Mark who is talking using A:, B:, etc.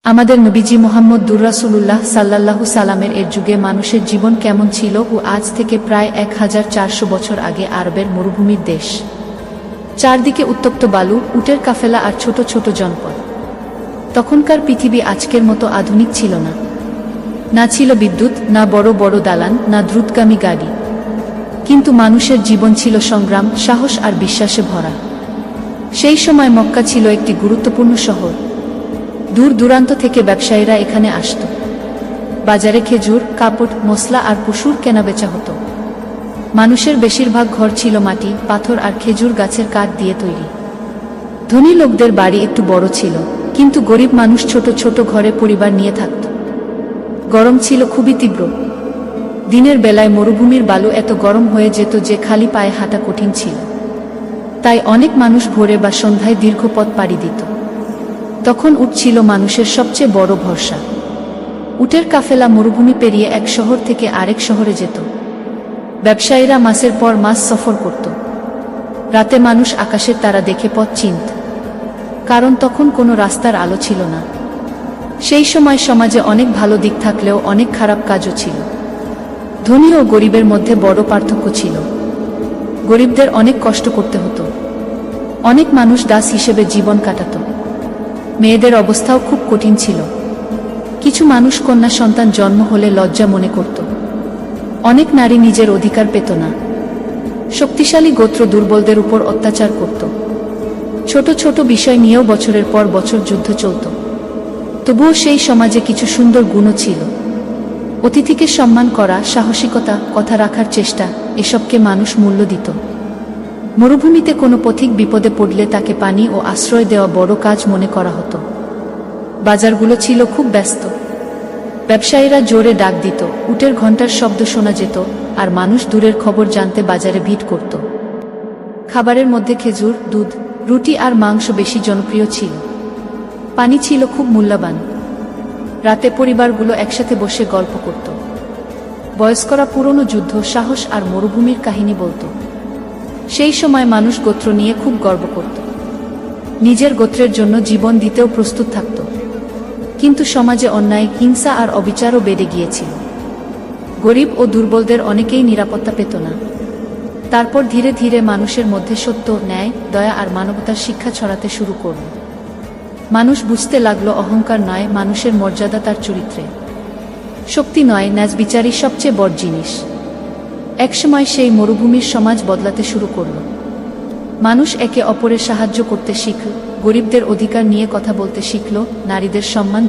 A: আমাদের নবীজি মুহাম্মদুর রাসূলুল্লাহ সাল্লাল্লাহু সাল্লামের এর যুগে মানুষের জীবন কেমন ছিল ও আজ থেকে প্রায় 1400 বছর আগে আরবের মরুভূমির দেশ। চারদিকে উত্তপ্ত বালু, উটের কাফেলা আর ছোট ছোট জনপদ। তখনকার পৃথিবী আজকের মতো আধুনিক ছিল না। না ছিল বিদ্যুৎ, না বড় বড় দালান, না দ্রুতগামী গাড়ি। কিন্তু মানুষের জীবন ছিল সংগ্রাম, সাহস আর বিশ্বাসে ভরা। সেই সময় মক্কা ছিল একটি গুরুত্বপূর্ণ শহর। দূর দূরান্ত থেকে ব্যবসায়ীরা এখানে আসত। বাজারে খেজুর, কাপড়, মশলা আর পশুর কেনাবেচা হতো। মানুষের বেশিরভাগ ঘর ছিল মাটি, পাথর আর খেজুর গাছের কাঠ দিয়ে তৈরি। ধনী লোকদের বাড়ি একটু বড় ছিল, কিন্তু গরিব মানুষ ছোট ছোট ঘরে পরিবার নিয়ে থাকত। গরম ছিল খুবই তীব্র। দিনের বেলায় মরুভূমির বালু এত গরম হয়ে যেত যে খালি পায়ে হাঁটা কঠিন ছিল। তাই অনেক মানুষ ভোরে বা সন্ধ্যায় দীর্ঘ পথ পাড়ি দিত। তখন উট ছিল মানুষের সবচেয়ে বড় ভরসা। উটের কাফেলা মরুভূমি পেরিয়ে এক শহর থেকে আরেক শহরে যেত। ব্যবসায়ীরা মাসের পর মাস সফর করত। রাতে মানুষ আকাশের তারা দেখে পথ চিনত, কারণ তখন কোনো রাস্তার আলো ছিল না। সেই সময় সমাজে অনেক ভালো দিক থাকলেও অনেক খারাপ কাজও ছিল। ধনী ও গরিবের মধ্যে বড় পার্থক্য ছিল। গরিবদের অনেক কষ্ট করতে হতো। অনেক মানুষ দাস হিসেবে জীবন কাটাত। মেয়েদের অবস্থাও খুব কঠিন ছিল। কিছু মানুষ কন্যা সন্তান জন্ম হলে লজ্জা মনে করত। অনেক নারী নিজের অধিকার পেত না। শক্তিশালী গোত্র দুর্বলদের উপর অত্যাচার করত। ছোট ছোট বিষয় নিয়েও বছরের পর বছর যুদ্ধ চলত। তবুও সেই সমাজে কিছু সুন্দর গুণও ছিল। অতিথিকে সম্মান করা, সাহসিকতা, কথা রাখার চেষ্টা, এসবকে মানুষ মূল্য দিত। মরুভূমিতে কোনো পথিক বিপদে পড়লে তাকে পানি ও আশ্রয় দেওয়া বড় কাজ মনে করা হতো। বাজারগুলো ছিল খুব ব্যস্ত। ব্যবসায়ীরা জোরে ডাক দিত, উটের ঘণ্টার শব্দ শোনা যেত, আর মানুষ দূরের খবর জানতে বাজারে ভিড় করত। খাবারের মধ্যে খেজুর, দুধ, রুটি আর মাংস বেশি জনপ্রিয় ছিল। পানি ছিল খুব মূল্যবান। রাতে পরিবারগুলো একসাথে বসে গল্প করত। বয়স্করা পুরনো যুদ্ধ, সাহস আর মরুভূমির কাহিনী বলত। সেই সময় মানুষ গোত্র নিয়ে খুব গর্ব করত। নিজের গোত্রের জন্য জীবন দিতেও প্রস্তুত থাকত। কিন্তু সমাজে অন্যায়, হিংসা আর অবিচারও বেড়ে গিয়েছিল। গরিব ও দুর্বলদের অনেকেই নিরাপত্তা পেত না। তারপর ধীরে ধীরে মানুষের মধ্যে সত্য, ন্যায়, দয়া আর মানবতার শিক্ষা ছড়াতে শুরু করল। মানুষ বুঝতে লাগলো অহংকার নয়, মানুষের মর্যাদা তার চরিত্রে। শক্তি নয়, ন্যায়বিচারই সবচেয়ে বড় জিনিস। একসময় সেই মরুভূমির সমাজ বদলাতে শুরু করল। মানুষ একে অপরের সাহায্য করতে শিখল, গরিবদের অধিকার নিয়ে কথা বলতে শিখল, নারীদের সম্মান